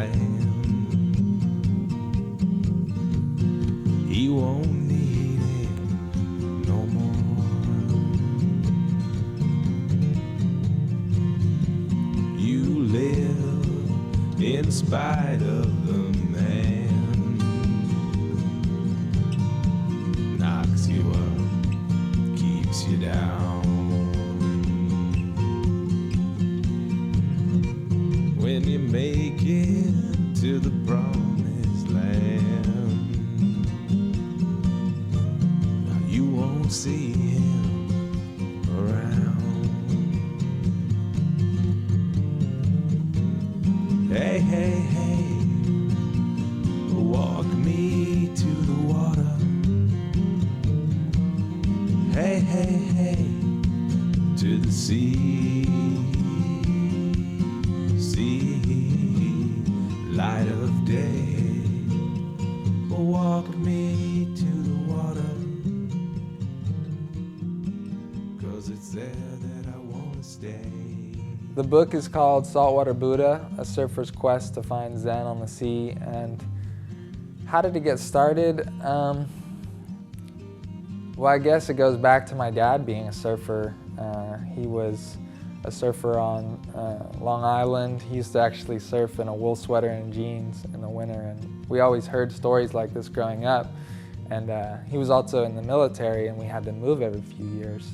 land. He won't need it no more. You live in spite of the man. Knocks you up, keeps you down. When you make it to the promised land, now you won't see him around. Hey, hey, hey, walk me to the water. Hey, hey, hey, to the sea. Light of day, walk me to the water, 'cause it's there that I wanna stay. The book is called Saltwater Buddha, a surfer's quest to find Zen on the sea. And how did it get started? Well, I guess it goes back to my dad being a surfer. He was a surfer on Long Island. He used to actually surf in a wool sweater and jeans in the winter, and we always heard stories like this growing up. And he was also in the military, and we had to move every few years.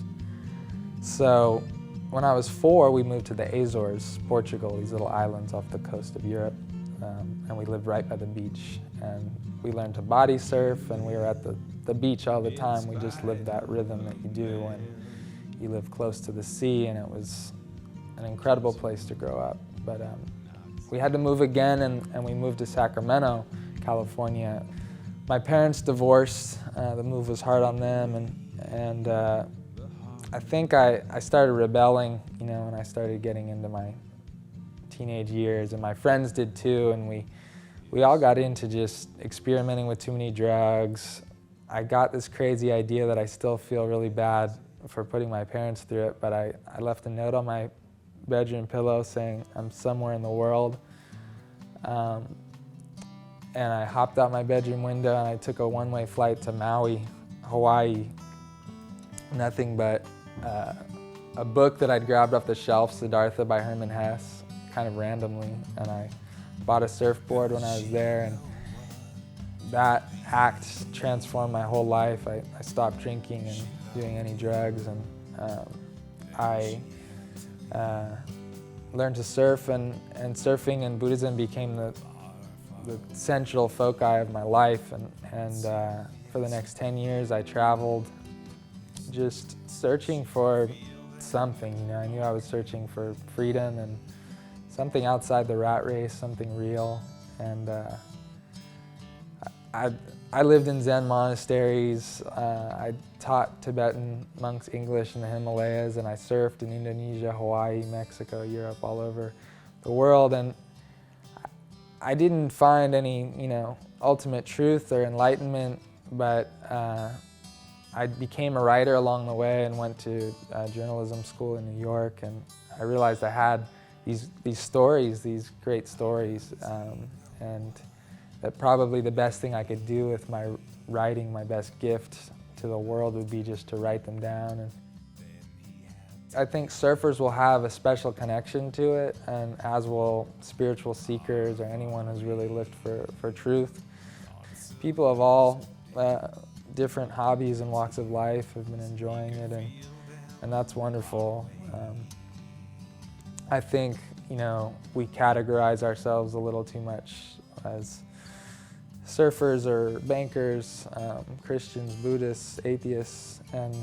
So when I was 4, we moved to the Azores, Portugal, these little islands off the coast of Europe, and we lived right by the beach. And we learned to body surf, and we were at the beach all the time. We just lived that rhythm that you do when you live close to the sea, and it was an incredible place to grow up. But we had to move again, and we moved to Sacramento, California. My parents divorced. The move was hard on them, and I think I started rebelling, you know, and I started getting into my teenage years, and my friends did too, and we all got into just experimenting with too many drugs. I got this crazy idea that I still feel really bad for putting my parents through it, but I left a note on my bedroom pillow saying I'm somewhere in the world. And I hopped out my bedroom window and I took a one-way flight to Maui, Hawaii. Nothing but a book that I'd grabbed off the shelf, Siddhartha by Hermann Hesse, kind of randomly, and I bought a surfboard when I was there, and that act transformed my whole life. I stopped drinking and doing any drugs, and I learned to surf, and surfing and Buddhism became the central foci of my life. And for the next 10 years, I traveled just searching for something. You know, I knew I was searching for freedom and something outside the rat race, something real. And I lived in Zen monasteries. I taught Tibetan monks English in the Himalayas, and I surfed in Indonesia, Hawaii, Mexico, Europe, all over the world. And I didn't find any, you know, ultimate truth or enlightenment, but I became a writer along the way and went to journalism school in New York, and I realized I had these stories, these great stories, and that probably the best thing I could do with my writing, my best gift to the world, would be just to write them down. And I think surfers will have a special connection to it, and as will spiritual seekers or anyone who's really looked for truth. People of all different hobbies and walks of life have been enjoying it, and that's wonderful. I think, you know, we categorize ourselves a little too much as surfers or bankers, Christians, Buddhists, atheists, and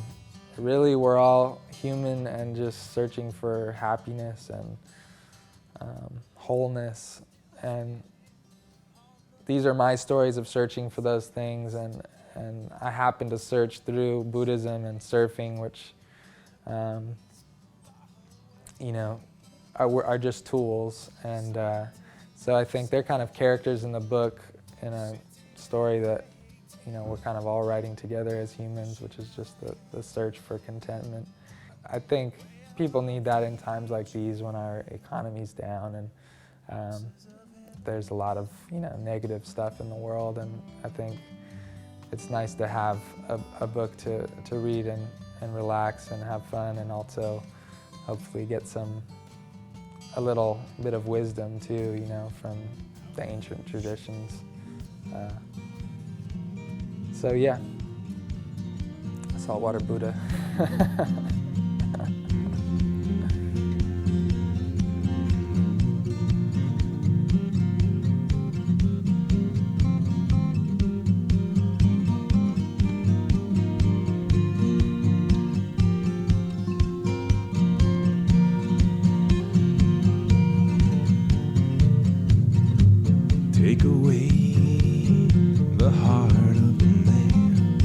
really we're all human and just searching for happiness and wholeness. And these are my stories of searching for those things, and I happen to search through Buddhism and surfing, which you know, are just tools. And so I think they're kind of characters in the book in a story that, you know, we're kind of all writing together as humans, which is just the search for contentment. I think people need that in times like these when our economy's down, and there's a lot of, negative stuff in the world, and I think it's nice to have a book to read and relax and have fun, and also hopefully get a little bit of wisdom too, from the ancient traditions. So yeah, Saltwater Buddha. Take away the heart of a man,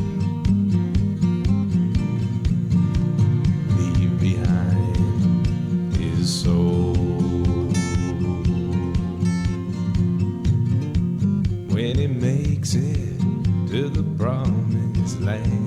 leave behind his soul. When he makes it to the promised land,